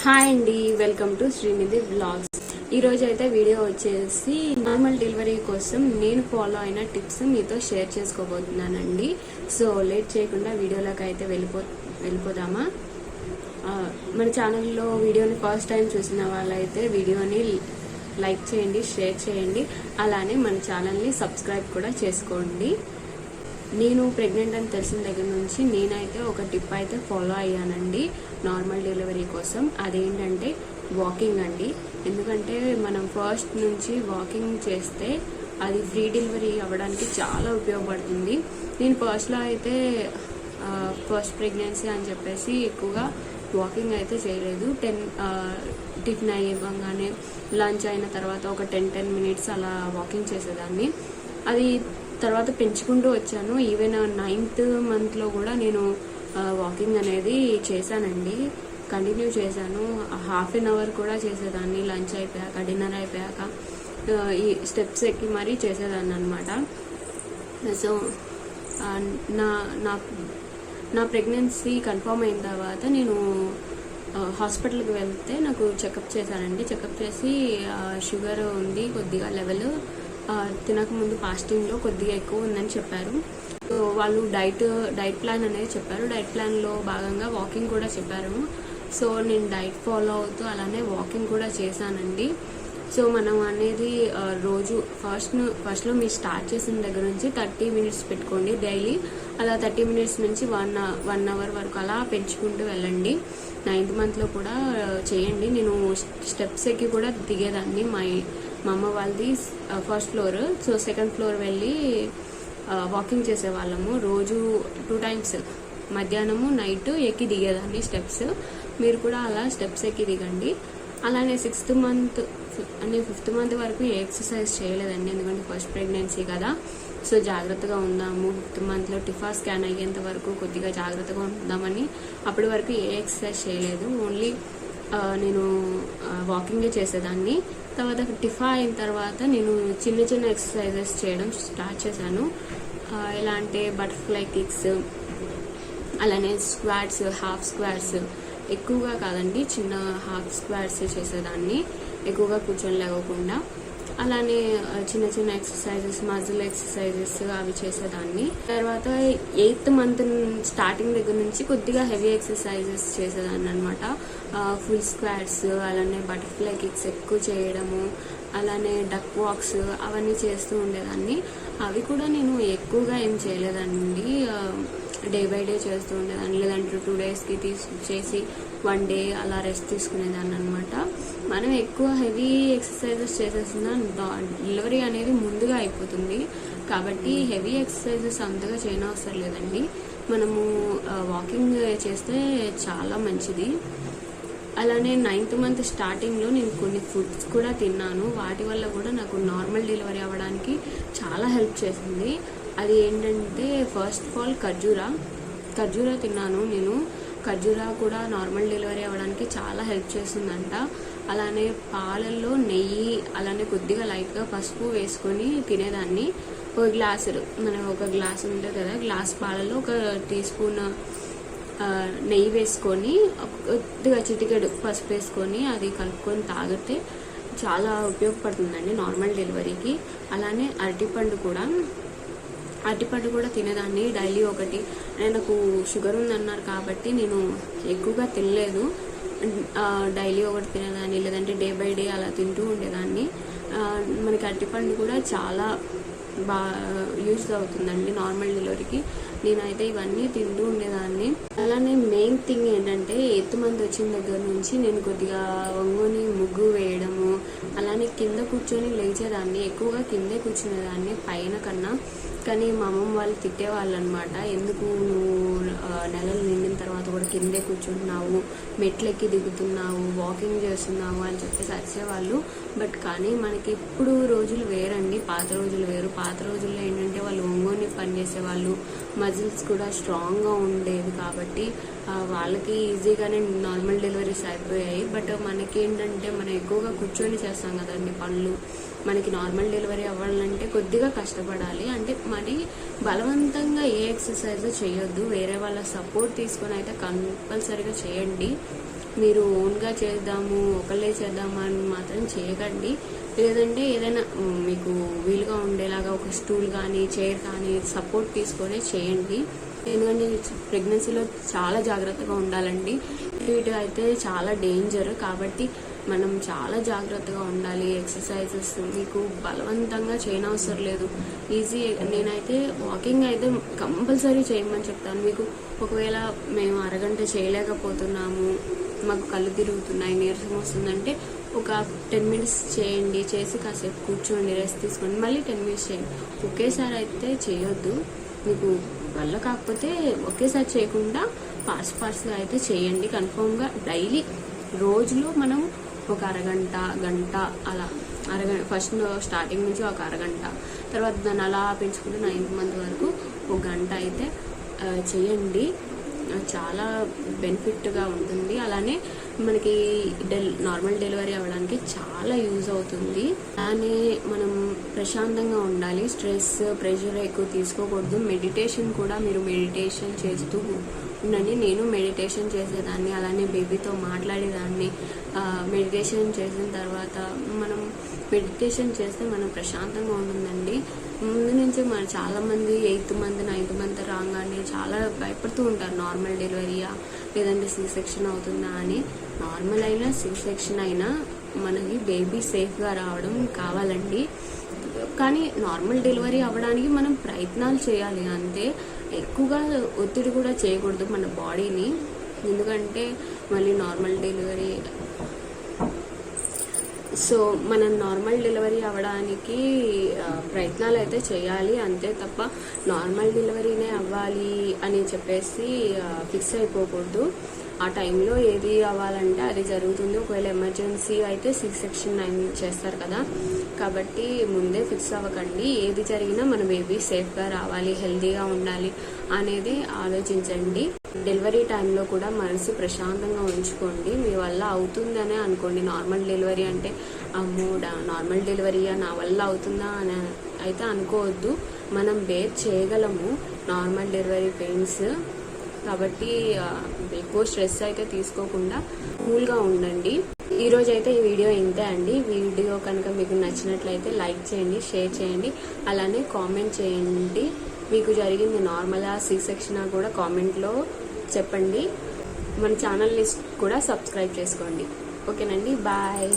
Hi అండి, welcome to Srinidhi vlogs. ఈరోజు అయితే వీడియో వచ్చేసి నార్మల్ డెలివరీ కోసం నేను ఫాలో అయిన టిప్స్ మీతో షేర్ చేసుకోబోతున్నానండి. సో లేట్ చేయకుండా వీడియోలోకి అయితే వెళ్ళిపోదామా. మన ఛానల్లో వీడియోని ఫస్ట్ టైం చూసిన వాళ్ళైతే వీడియోని లైక్ చేయండి, షేర్ చేయండి, అలానే మన ఛానల్ని సబ్స్క్రైబ్ కూడా చేసుకోండి. నేను ప్రెగ్నెంట్ అని తెలిసిన దగ్గర నుంచి నేనైతే ఒక టిప్ అయితే ఫాలో అయ్యానండి నార్మల్ డెలివరీ కోసం. అదేంటంటే వాకింగ్ అండి. ఎందుకంటే మనం ఫస్ట్ నుంచి వాకింగ్ చేస్తే అది ఫ్రీ డెలివరీ అవ్వడానికి చాలా ఉపయోగపడుతుంది. నేను ఫస్ట్లో అయితే ఫస్ట్ ప్రెగ్నెన్సీ అని చెప్పేసి ఎక్కువగా వాకింగ్ అయితే చేయలేదు. టిఫిన్ అయ్యేగానే లంచ్ అయిన తర్వాత ఒక 10 మినిట్స్ అలా వాకింగ్ చేసేదాన్ని. అది తర్వాత పెంచుకుంటూ వచ్చాను. ఈవెన్ 9th మంత్లో కూడా నేను వాకింగ్ అనేది చేశానండి, కంటిన్యూ చేశాను. హాఫ్ అన్ అవర్ కూడా చేసేదాన్ని. లంచ్ అయిపోయాక, డిన్నర్ అయిపోయాక ఈ స్టెప్స్ ఎక్కి మరీ చేసేదాన్ని అనమాట. సో నా ప్రెగ్నెన్సీ కన్ఫర్మ్ అయిన తర్వాత నేను హాస్పిటల్కి వెళ్తే నాకు చెకప్ చేశానండి. చెకప్ చేసి షుగర్ ఉంది కొద్దిగా లెవెల్, తినకముందు ఫాస్టింగ్లో కొద్దిగా ఎక్కువ ఉందని చెప్పారు. సో వాళ్ళు డైట్ ప్లాన్ అనేది చెప్పారు. డైట్ ప్లాన్లో భాగంగా వాకింగ్ కూడా చెప్పారు. సో నేను డైట్ ఫాలో అవుతూ అలానే వాకింగ్ కూడా చేశానండి. సో మనం అనేది రోజు ఫస్ట్లో మీరు స్టార్ట్ చేసిన దగ్గర నుంచి 30 మినిట్స్ పెట్టుకోండి డైలీ. అలా 30 మినిట్స్ నుంచి 1 అవర్ వరకు అలా పెంచుకుంటూ వెళ్ళండి. 9th మంత్లో కూడా చేయండి. నేను స్టెప్స్ ఎక్కి కూడా దిగేదాన్ని. మా అమ్మ వాళ్ళది first floor. So second floor వెళ్ళి వాకింగ్ చేసేవాళ్ళము. రోజు 2 టైమ్స్, మధ్యాహ్నము నైట్ ఎక్కి దిగేదాన్ని స్టెప్స్. మీరు కూడా అలా స్టెప్స్ ఎక్కి దిగండి. అలానే 6th మంత్ అంటే 5th మంత్ వరకు ఏ ఎక్సర్సైజ్ చేయలేదండి, ఎందుకంటే ఫస్ట్ ప్రెగ్నెన్సీ కదా. సో జాగ్రత్తగా ఉందాము. 5th మంత్లో టిఫా స్కాన్ అయ్యేంత వరకు కొద్దిగా జాగ్రత్తగా ఉందామని అప్పటి వరకు ఏ ఎక్సర్సైజ్ చేయలేదు. ఓన్లీ నేను వాకింగే చేసేదాన్ని. తర్వాత టిఫా అయిన తర్వాత నేను చిన్న ఎక్సర్సైజెస్ చేయడం స్టార్ట్ చేశాను. ఎలా అంటే బటర్ఫ్లై కిక్స్, అలానే స్క్వాట్స్, హాఫ్ స్క్వాట్స్. ఎక్కువగా కాదండి, చిన్న హాఫ్ స్క్వాట్స్ చేసేదాన్ని, ఎక్కువగా కూర్చొని లేకుండా. అలానే చిన్న ఎక్సర్సైజెస్, మజిల్ ఎక్సర్సైజెస్ అవి చేసేదాన్ని. తర్వాత 8th మంత్ స్టార్టింగ్ దగ్గర నుంచి కొద్దిగా హెవీ ఎక్సర్సైజెస్ చేసేదాన్ని అనమాట. ఫుల్ స్క్వాట్స్, అలానే బటర్ఫ్లై కిక్స్ ఎక్కువ చేయడము, అలానే డక్ వాక్స్ అవన్నీ చేస్తూ ఉండేదాన్ని. అవి కూడా నేను ఎక్కువగా ఏం చేయలేదండి, డే బై డే చేస్తూ ఉండేదాన్ని. లేదంటే 2 డేస్కి చేసి 1 డే అలా రెస్ట్ తీసుకునేదాన్ని అనమాట. మనం ఎక్కువ హెవీ ఎక్సర్సైజెస్ చేసేసిన డెలివరీ అనేది ముందుగా అయిపోతుంది. కాబట్టి హెవీ ఎక్సర్సైజెస్ అంతగా చేయనవసరం లేదండి. మనము వాకింగ్ చేస్తే చాలా మంచిది. అలానే 9th మంత్ స్టార్టింగ్లో నేను కొన్ని ఫుడ్స్ కూడా తిన్నాను. వాటి వల్ల కూడా నాకు నార్మల్ డెలివరీ అవ్వడానికి చాలా హెల్ప్ చేసింది. అది ఏంటంటే ఫస్ట్ ఆఫ్ ఆల్ ఖర్జూరా తిన్నాను నేను. ఖర్జూరా కూడా నార్మల్ డెలివరీ అవ్వడానికి చాలా హెల్ప్ చేస్తుందంట. అలానే పాలల్లో నెయ్యి, అలానే కొద్దిగా లైట్గా పసుపు వేసుకొని తినేదాన్ని. ఒక గ్లాస్ ఉంటుంది కదా, గ్లాస్ పాలలో 1 టీ స్పూన్ నెయ్యి వేసుకొని కొద్దిగా చిటికెడు పసుపు వేసుకొని అది కలుపుకొని తాగితే చాలా ఉపయోగపడుతుందండి నార్మల్ డెలివరీకి. అలానే అరటిపండు కూడా తినేదాన్ని డైలీ 1. నాకు షుగర్ ఉందన్నారు కాబట్టి నేను ఎక్కువగా తినలేదు. డైలీ 1 తినేదాన్ని, లేదంటే డే బై డే అలా తింటూ ఉండేదాన్ని. మనకి అరటిపండు కూడా చాలా యూజ్ అవుతుందండి నార్మల్ డెలివరీకి. నేనైతే ఇవన్నీ తింటూ ఉండేదాన్ని. అలానే మెయిన్ థింగ్ ఏంటంటే 8th మంత్ వచ్చిన దగ్గర నుంచి నేను కొద్దిగా వంగుని ముగ్గు వేయడము, అలానే కింద కూర్చొని లేచేదాన్ని. ఎక్కువగా కిందే కూర్చునేదాన్ని పైన కన్నా. కానీ మా అమ్మమ్మ వాళ్ళు తిట్టేవాళ్ళు అనమాట, ఎందుకు నువ్వు నెలలు నిండిన తర్వాత కూడా కిందే కూర్చుంటున్నావు, మెట్లెక్కి దిగుతున్నావు, వాకింగ్ చేస్తున్నావు అని చెప్పేసి అరిచేవాళ్ళు. బట్ కానీ మనకి ఇప్పుడు రోజులు వేరండి, పాత రోజులు వేరు. పాత రోజుల్లో ఏంటంటే వాళ్ళు ఒంగోని పని చేసేవాళ్ళు, మజిల్స్ కూడా స్ట్రాంగ్గా ఉండేది కాబట్టి వాళ్ళకి ఈజీగానే నార్మల్ డెలివరీస్ అయిపోయాయి. బట్ మనకి ఏంటంటే మనం ఎక్కువగా కూర్చొని చేస్తాం కదండి పనులు. మనకి నార్మల్ డెలివరీ అవ్వాలంటే కొద్దిగా కష్టపడాలి. అంటే మరి బలవంతంగా ఏ ఎక్సర్సైజ్ చేయొద్దు, వేరే వాళ్ళ సపోర్ట్ తీసుకొని అయితే కంపల్సరీగా చేయండి. మీరు ఓన్గా చేద్దాము ఒకళ్ళే చేద్దాము అని మాత్రం చేయకండి. లేదంటే ఏదైనా మీకు వీలుగా ఉండేలాగా ఒక స్టూల్ కానీ చైర్ కానీ సపోర్ట్ తీసుకొని చేయండి. ఎందుకంటే ప్రెగ్నెన్సీలో చాలా జాగ్రత్తగా ఉండాలండి. వీటి అయితే చాలా డేంజర్, కాబట్టి మనం చాలా జాగ్రత్తగా ఉండాలి. ఎక్సర్సైజెస్ మీకు బలవంతంగా చేయనవసరం లేదు. ఈజీ. నేనైతే వాకింగ్ అయితే కంపల్సరీ చేయమని చెప్తాను. మీకు ఒకవేళ మేము అరగంట చేయలేకపోతున్నాము, మాకు కళ్ళు తిరుగుతున్నాయి, నీరసం వస్తుందంటే ఒక 10 minutes చేయండి. చేసి కాసేపు కూర్చోండి, రెస్ట్ తీసుకోండి, మళ్ళీ 10 minutes చేయండి. ఒకేసారి అయితే చేయొద్దు. మీకు వల్ల కాకపోతే ఒకేసారి చేయకుండా పార్ట్స్గా అయితే చేయండి. కన్ఫామ్గా డైలీ రోజులో మనం ఒక అరగంట గంట అలా ఫస్ట్ స్టార్టింగ్ నుంచి ఒక అరగంట, తర్వాత దాన్ని అలా పెంచుకుంటే 9th month వరకు ఒక గంట అయితే చేయండి. చాలా బెనిఫిట్గా ఉంటుంది. అలానే మనకి నార్మల్ డెలివరీ అవ్వడానికి చాలా యూజ్ అవుతుంది. అలానే మనం ప్రశాంతంగా ఉండాలి. స్ట్రెస్ ప్రెషర్ ఎక్కువ తీసుకోకూడదు. మెడిటేషన్ కూడా మీరు మెడిటేషన్ చేస్తూ ఉండండి. నేను మెడిటేషన్ చేసేదాన్ని, అలానే బేబీతో మాట్లాడేదాన్ని. మెడిటేషన్ చేసిన తర్వాత మెడిటేషన్ చేస్తే మనం ప్రశాంతంగా ఉంటుందండి. ముందు నుంచి చాలా మంది 8th month 9th month రాగానే చాలా భయపడుతూ ఉంటారు. నార్మల్ డెలివరీయా లేదంటే C-section అవుతుందా అని. నార్మల్ అయినా C-section అయినా మనకి బేబీ సేఫ్గా రావడం కావాలండి. కానీ నార్మల్ డెలివరీ అవ్వడానికి మనం ప్రయత్నాలు చేయాలి అంతే. ఎక్కువగా ఒత్తిడి కూడా చేయకూడదు మన బాడీని. ఎందుకంటే మళ్ళీ నార్మల్ డెలివరీ మనం నార్మల్ డెలివరీ అవ్వడానికి ప్రయత్నాలు అయితే చేయాలి అంతే తప్ప నార్మల్ డెలివరీనే అవ్వాలి అని చెప్పేసి ఫిక్స్ అయిపోకూడదు. ఆ టైంలో ఏది అవ్వాలంటే అది జరుగుతుంది. ఒకవేళ ఎమర్జెన్సీ అయితే C-section చేస్తారు కదా, కాబట్టి ముందే ఫిక్స్ అవ్వకండి. ఏది జరిగినా మన బేబీ సేఫ్గా రావాలి, హెల్తీగా ఉండాలి అనేది ఆలోచించండి. డెలివరీ టైంలో కూడా మనసు ప్రశాంతంగా ఉంచుకోండి. మీ వల్ల అవుతుందనే అనుకోండి. నార్మల్ డెలివరీ అంటే అమ్మో నార్మల్ డెలివరీయా నా వల్ల అవుతుందా అని అయితే అనుకోవద్దు. మనం బేర్ చేయగలము నార్మల్ డెలివరీ పెయిన్స్. కాబట్టి ఎక్కువ స్ట్రెస్ అయితే తీసుకోకుండా కూల్గా ఉండండి. ఈరోజు అయితే ఈ వీడియో ఇంతే అండి. వీడియో కనుక మీకు నచ్చినట్లయితే లైక్ చేయండి, షేర్ చేయండి, అలానే కామెంట్ చేయండి. మీకు జరిగింది నార్మలా C-section కూడా కామెంట్లో చెప్పండి. మన ఛానల్ని కూడా సబ్స్క్రైబ్ చేసుకోండి. ఓకేనండి, బాయ్.